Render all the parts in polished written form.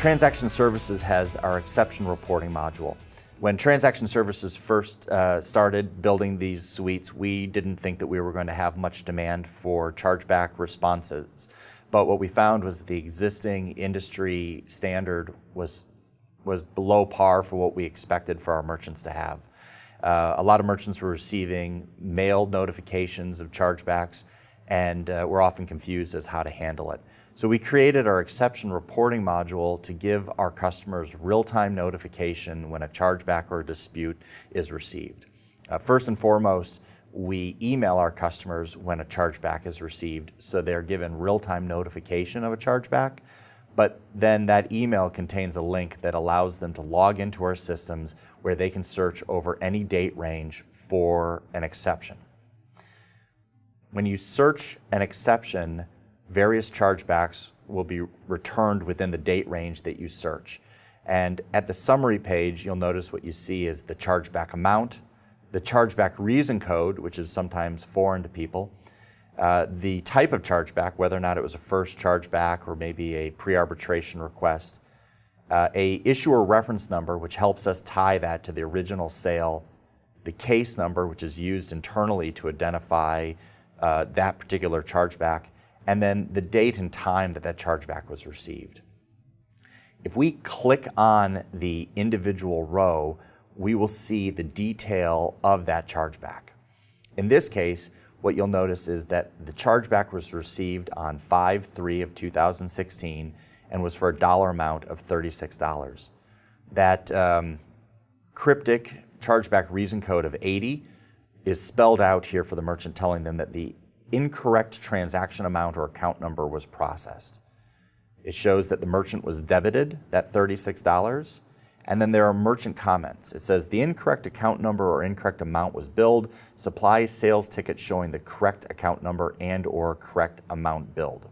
Transaction Services has our exception reporting module. When Transaction Services first started building these suites, we didn't think that we were going to have much demand for chargeback responses. But what we found was that the existing industry standard was below par for what we expected for our merchants to have. A lot of merchants were receiving mailed notifications of chargebacks and were often confused as how to handle it. So we created our exception reporting module to give our customers real-time notification when a chargeback or a dispute is received. First and foremost, we email our customers when a chargeback is received, so they're given real-time notification of a chargeback, but then that email contains a link that allows them to log into our systems where they can search over any date range for an exception. When you search an exception, various chargebacks will be returned within the date range that you search. And at the summary page, you'll notice what you see is the chargeback amount, the chargeback reason code, which is sometimes foreign to people, the type of chargeback, whether or not it was a first chargeback or maybe a pre-arbitration request, a issuer reference number, which helps us tie that to the original sale, the case number, which is used internally to identify that particular chargeback, and then the date and time that that chargeback was received. If we click on the individual row, we will see the detail of that chargeback. In this case, what you'll notice is that the chargeback was received on 5/3 of 2016 and was for a dollar amount of $36. That cryptic chargeback reason code of 80 is spelled out here for the merchant, telling them that the incorrect transaction amount or account number was processed. It shows that the merchant was debited that $36, and then there are merchant comments. It says the incorrect account number or incorrect amount was billed. Supply sales ticket showing the correct account number and or correct amount billed.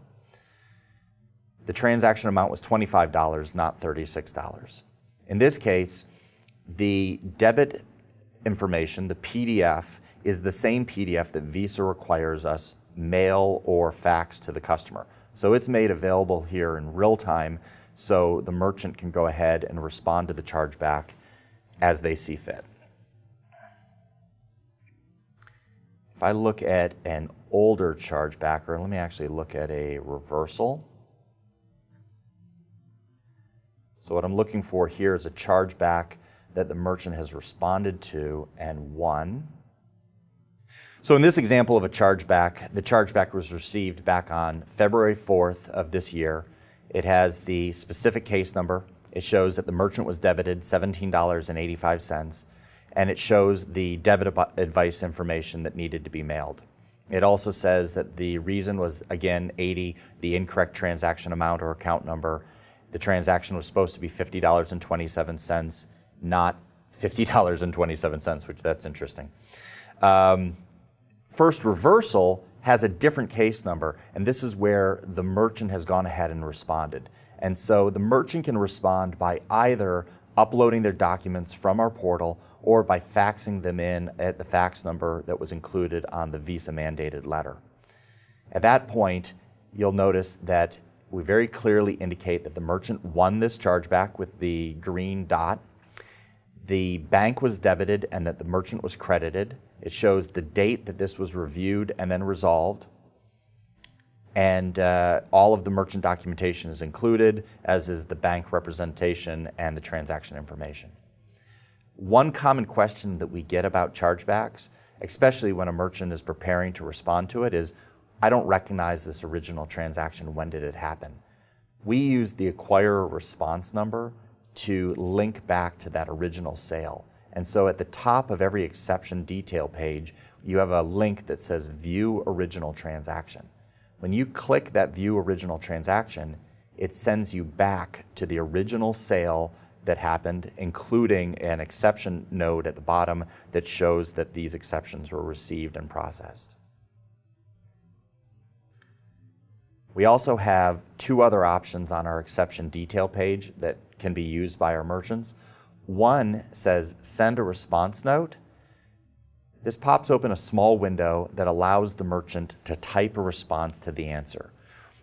The transaction amount was $25, not $36. In this case, the debit information, the PDF, is the same PDF that Visa requires us mail or fax to the customer. So it's made available here in real time so the merchant can go ahead and respond to the chargeback as they see fit. If I look at an older chargeback, or let me actually look at a reversal. So what I'm looking for here is a chargeback that the merchant has responded to and won. So in this example of a chargeback, the chargeback was received back on February 4th of this year. It has the specific case number. It shows that the merchant was debited $17.85, and it shows the debit advice information that needed to be mailed. It also says that the reason was, again, 80, the incorrect transaction amount or account number. The transaction was supposed to be $50.27, not $50.27, which that's interesting. First reversal has a different case number, and this is where the merchant has gone ahead and responded. And so the merchant can respond by either uploading their documents from our portal or by faxing them in at the fax number that was included on the Visa mandated letter. At that point, you'll notice that we very clearly indicate that the merchant won this chargeback with the green dot. The bank was debited and that the merchant was credited. It shows the date that this was reviewed and then resolved. And all of the merchant documentation is included, as is the bank representation and the transaction information. One common question that we get about chargebacks, especially when a merchant is preparing to respond to it, is, I don't recognize this original transaction. When did it happen? We use the acquirer response number to link back to that original sale. And so at the top of every exception detail page, you have a link that says View Original Transaction. When you click that View Original Transaction, it sends you back to the original sale that happened, including an exception node at the bottom that shows that these exceptions were received and processed. We also have two other options on our exception detail page that can be used by our merchants. One says send a response note. This pops open a small window that allows the merchant to type a response to the answer.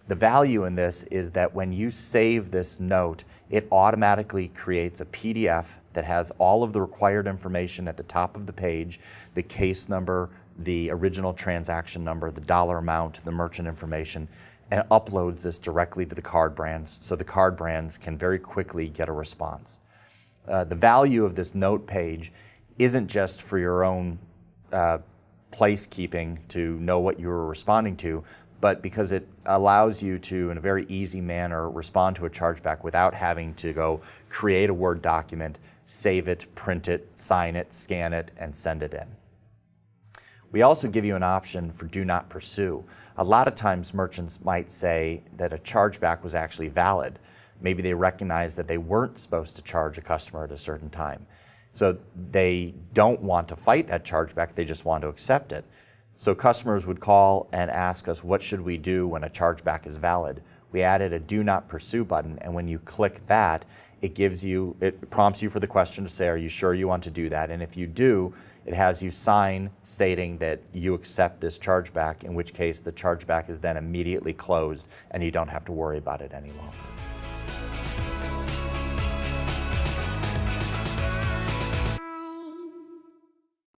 The value in this is that when you save this note, it automatically creates a PDF that has all of the required information at the top of the page, the case number, the original transaction number, the dollar amount, the merchant information, and uploads this directly to the card brands so the card brands can very quickly get a response. The value of this note page isn't just for your own placekeeping to know what you were responding to, but because it allows you to, in a very easy manner, respond to a chargeback without having to go create a Word document, save it, print it, sign it, scan it, and send it in. We also give you an option for do not pursue. A lot of times merchants might say that a chargeback was actually valid. Maybe they recognize that they weren't supposed to charge a customer at a certain time. So they don't want to fight that chargeback, they just want to accept it. So customers would call and ask us, what should we do when a chargeback is valid? We added a do not pursue button, and when you click that, it prompts you for the question to say, are you sure you want to do that? And if you do, it has you sign stating that you accept this chargeback, in which case the chargeback is then immediately closed and you don't have to worry about it any longer.